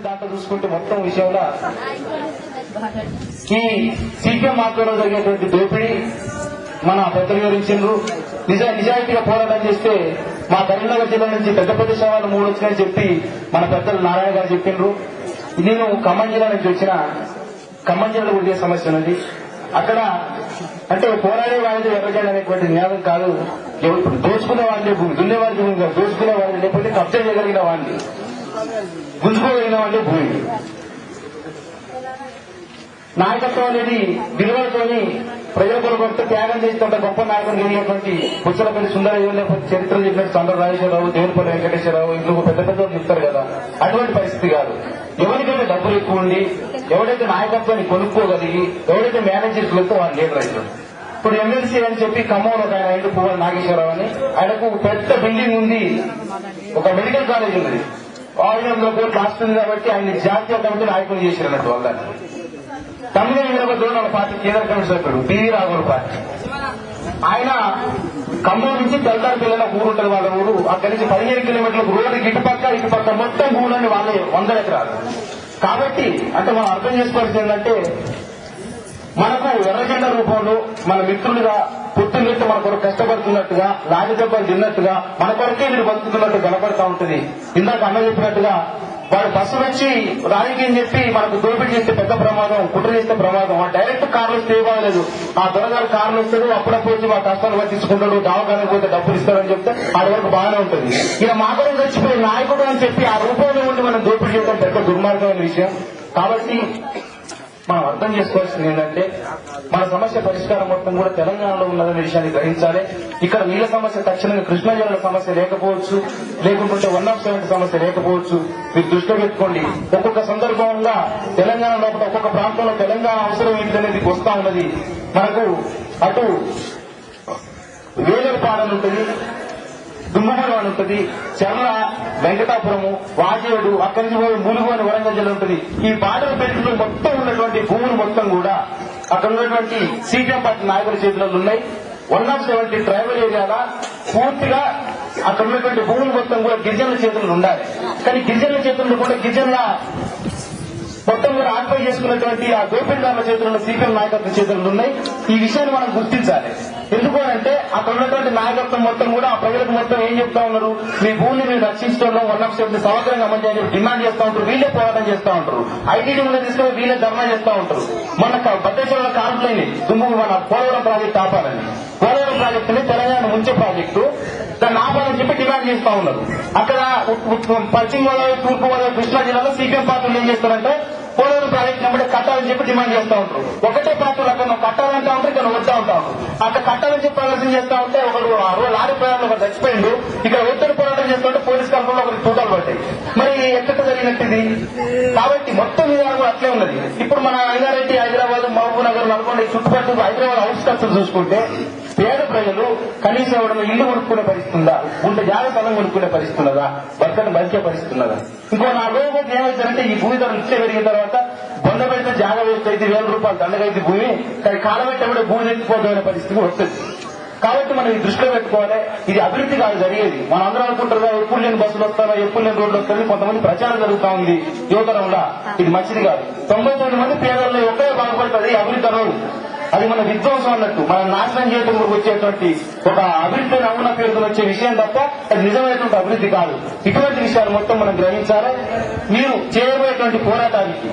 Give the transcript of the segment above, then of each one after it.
దాంట్లో చూసుకుంటే మొత్తం విషయంలో ఈ సిపిఎం ఆధ్వర్యంలో జరిగేటువంటి దోపిడీ మన పెద్దలు వివరించారు. నిజాయితీగా పోరాటం చేస్తే మా కరీంనగర్ జిల్లా నుంచి పెద్ద పెద్ద శవాలు 3 వచ్చినాయని చెప్పి మన పెద్దలు నారాయణ గారు చెప్పిండ్రు. నేను ఖమ్మం జిల్లా నుంచి వచ్చిన ఖమ్మం జిల్లాలో ఉండే సమస్య ఉన్నది. అక్కడ అంటే పోరాడే వాళ్ళది ఎర్రజెండా అనేటువంటి న్యాయం కాదు. దోచుకునే వాళ్ళే భూమి, దున్నేవాడి భూమి కాదు, దోచుకునే వాళ్ళు లేకపోతే కబ్జా చేయగలిగిన వాళ్ళని, గుంజుకోగలిగిన వాళ్ళే భూమి. నాయకత్వం అనేది విలువలతోని ప్రజల కొరకు త్యాగం చేస్తుంటే గొప్ప నాయకులు కలిగినటువంటి పుచ్చలపల్లి సుందరయ్య, లేకపోతే చరిత్ర చెప్పినట్టు చంద్ర రాజేశ్వరరావు, దేవునిపల్లి వెంకటేశ్వరరావు, ఇందుకు పెద్ద పెద్ద చెప్తారు కదా, అటువంటి పరిస్థితి కాదు. ఎవరికైతే డబ్బులు ఎక్కువ ఉండి, ఎవరైతే నాయకత్వాన్ని కొనుక్కోగలిగి, ఎవరైతే మేనేజర్స్ వెళ్తే వాళ్ళు లీడర్ అవుతారు. ఇప్పుడు ఎమ్మెల్సీ అని చెప్పి ఖమ్మంలో ఒక ఆయన ఇంటి పువ్వుల నాగేశ్వరరావు అని, ఆయనకు పెద్ద బిల్డింగ్ ఉంది, ఒక మెడికల్ కాలేజ్ ఉంది, 600 కోట్లు ఆస్తుంది కాబట్టి ఆయన జాతీయ కమిటీ నాయకులు చేశారన్నట్టు. వాళ్ళ తమిళ వీరభద్రుడు పార్టీ కేంద్ర కమిటీ సభ్యుడు పివి రాఘవుల పార్టీ ఆయన ఖమ్మం నుంచి తెల్లారి పిల్లల ఊరు ఉంటుంది, వాళ్ళ ఊరు. అక్కడి నుంచి 15 కిలోమీటర్లకు రోడ్డుకి ఇటుపక్క మొత్తం ఊళ్ళని వాళ్ళే 100 ఎకరాలు. కాబట్టి అంటే మనం అర్థం చేసుకోవాల్సింది ఏంటంటే, మనకు ఎర్రజెండా రూపంలో మన మిత్రులుగా పొత్తులెట్టు మన కొరకు కష్టపడుతున్నట్టుగా, లాగిదెబ్బలు తిన్నట్టుగా, మన కొరకే మీరు బతుకుతున్నట్టు కనపడతా ఉంటుంది. ఇందాక అన్న చెప్పినట్టుగా వాడు బస్సు వచ్చి రాజకీయం చెప్పి మనకు దోపిడీ చేస్తే పెద్ద ప్రమాదం, కుట్ర చేస్తే ప్రమాదం. డైరెక్ట్ కార్లు వస్తే బాగలేదు, ఆ దొరగారు కార్లు వస్తాడు, అప్పుడప్పుడు వచ్చి మా కష్టాలు పట్టించుకుంటాడు, దావకానికి పోతే డబ్బులు ఇస్తాడని చెప్తే ఆడి వరకు బాగానే ఉంటుంది. ఇక మాకు చచ్చిపోయి నాయకుడు అని చెప్పి ఆ రూపంలో ఉండి మనం దోపిడీ చేయడం పెద్ద దుర్మార్గమైన విషయం. కాబట్టి మనం అర్థం చేసుకోవాల్సింది ఏంటంటే, మన సమస్య పరిష్కారం మొత్తం కూడా తెలంగాణలో ఉన్నదనే విషయాన్ని గ్రహించాలి. ఇక్కడ నీళ్ళ సమస్య తక్షణంగా కృష్ణా జిల్లా సమస్య లేకపోవచ్చు, లేకుంటే 107 సమస్య లేకపోవచ్చు. మీరు దృష్టిలో పెట్టుకోండి. ఒక్కొక్క సందర్భంగా తెలంగాణ లోపల ఒక్కొక్క ప్రాంతంలో తెలంగాణ అవసరం ఏంటనేది వస్తా ఉన్నది. మనకు అటు వేలపాడలు ఉంటుంది, దుమ్మగూడెం అని ఉంటుంది, చర్ల, వెంకటాపురము, వాజేడు, అక్కడి నుంచి పోయి ములుగు అని వరంగల్ జిల్లా ఉంటుంది. ఈ బార్డర్ బెల్ట్లో మొత్తం ఉన్నటువంటి భూములు మొత్తం కూడా అక్కడ ఉన్నటువంటి సిపిఎం పార్టీ నాయకుల చేతుల్లో ఉన్నాయి. 170 ట్రైబల్ ఏరియాల పూర్తిగా అక్కడ ఉన్నటువంటి భూములు మొత్తం కూడా గిరిజనుల చేతుల్లో ఉండాలి. కానీ గిరిజనుల చేతుల్లో కూడా గిరిజనుల మొత్తం కూడా ఆక్యుపై చేసుకున్నటువంటి ఆ దోపిడీదారుల చేతుల్లో సిపిఎం నాయకత్వం చేతుల్లో ఉన్నాయి. ఈ విషయాన్ని మనం గుర్తించాలి. ఎందుకు అంటే అక్కడ ఉన్నటువంటి నాయకత్వం మొత్తం కూడా ఆ ప్రజలకు మొత్తం ఏం చెప్తా ఉన్నారు, మీ భూమిని మీరు రక్షించడంలో 107 సమగ్రంగా అమలు చేయాలని డిమాండ్ చేస్తా ఉంటారు. వీళ్ళే పోరాటం చేస్తా ఉంటారు. ఐటీడీ మీద తీసుకుని వీళ్ళే ధర్నా చేస్తా ఉంటారు. మన భద్రేశ్వరంలో కాన్పులైంది దుమ్ముకు మన పోలవరం ప్రాజెక్టు ఆపాలని. పోలవరం ప్రాజెక్టుని తెలంగాణ ముంచే ప్రాజెక్టు, దాన్ని ఆపాలని చెప్పి డిమాండ్ చేస్తా ఉన్నారు. అక్కడ పశ్చిమ గోదావరి, తూర్పు గోదావరి, కృష్ణా జిల్లాలో సిపిఎం పార్టీలు ఏం చేస్తారంటే పోలవరం ప్రాజెక్టు నెంబర్ కట్టాలని చెప్పి డిమాండ్ చేస్తా ఉంటారు. ఒకటే పార్టీలు అక్కడ కట్టాలంటా ఉంటారు, ఇక్కడ వద్దా ఉంటా ఉంటారు. అక్కడ కట్టాలని చెప్పి ఆలోచన చేస్తా ఉంటే ఒకరు లారీ ప్రయాణంలో ఒకరు చచ్చిపోయిండు. ఇక్కడ ఒత్తిడి పోరాటం చేస్తుంటే పోలీస్ కల్పనలో ఒకరికి తూటాలు పడ్డాయి. మరి ఎక్కడ జరిగినట్టు? కాబట్టి మొత్తం విధానం కూడా అట్లే ఉన్నది. ఇప్పుడు మన రంగారెడ్డి, హైదరాబాద్, మహబూబ్ నగర్, నల్గొండ ఈ చుట్టుపక్కల హైదరాబాద్ అవుట్స్కట్స్ చూసుకుంటే పేద ప్రజలు కనీసం ఎవడన్నా ఇల్లు కొనుక్కునే పరిస్థితి ఉందా? ఉంటే జాగ్రత్త స్థలం కొనుక్కునే పరిస్థితి ఉన్నదా? బతకని బతికే పరిస్థితి ఉన్నదా? ఇంకో 4 రోజులు ఏమవుతారంటే ఈ భూమి ధరలు ఇచ్చే పెరిగిన తర్వాత బొంద పెడితే జాగా వేస్తే 5,000 రూపాయలు దండగైతే భూమి, కానీ కాలబెట్టే భూమి ఎత్తిపోతున్న పరిస్థితి వస్తుంది. కాబట్టి మనం ఈ దృష్టిలో పెట్టుకోవాలి. ఇది అభివృద్ధి కాదు జరిగేది. మనం అందరం అనుకుంటారు ఎప్పుడు లేని బస్సులు వస్తారో, ఎప్పుడు లేని రోడ్లు వస్తారని కొంతమంది ప్రచారం జరుగుతా ఉంది యువతరంలో. ఇది మంచిది కాదు. 99 మంది పేదల్లో ఒకే బాగుపడుతుంది అభివృద్ధి అన్నది. అది మన విధ్వంసం అన్నట్టు, మనం నాశనం చేయడం వచ్చేటువంటి ఒక అభివృద్ధి నమూనా పేరుతో వచ్చే విషయం తప్ప అది నిజమైనటువంటి అభివృద్ధి కాదు. ఇటువంటి విషయాలు మొత్తం మనం గ్రహించాలి. మీరు చేయబోయేటువంటి పోరాటానికి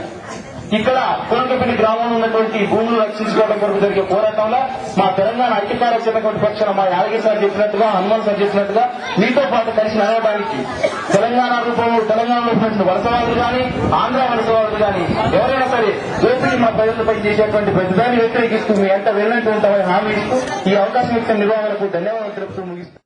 ఇక్కడ కొలంకపల్లి గ్రామంలో ఉన్నటువంటి భూములు రక్షించుకోవడం కొరకు జరిగే పోరాటంలో మా తెలంగాణ ఐక్యకార్యాచరణ పక్షాన మా యాదగిరి సార్ చెప్పినట్టుగా, హనుమాన్ సార్ చెప్పినట్టుగా మీతో పాటు కలిసి నడవడానికి తెలంగాణ రూపంలో తెలంగాణలో ఉన్నటువంటి వలసవాదులు కానీ, ఆంధ్ర వలసవాదులు కానీ ఎవరైనా సరే దోపిడీ మా ప్రజలపై చేసేటువంటి ప్రతిదాన్ని వ్యతిరేకిస్తూ మీ ఎంత వెళ్ళినట్టు ఉంటామని హామీ ఇస్తూ ఈ అవకాశం ఇచ్చిన నిర్వహణకు ధన్యవాదాలు తెలుపుతూ ముగిస్తూ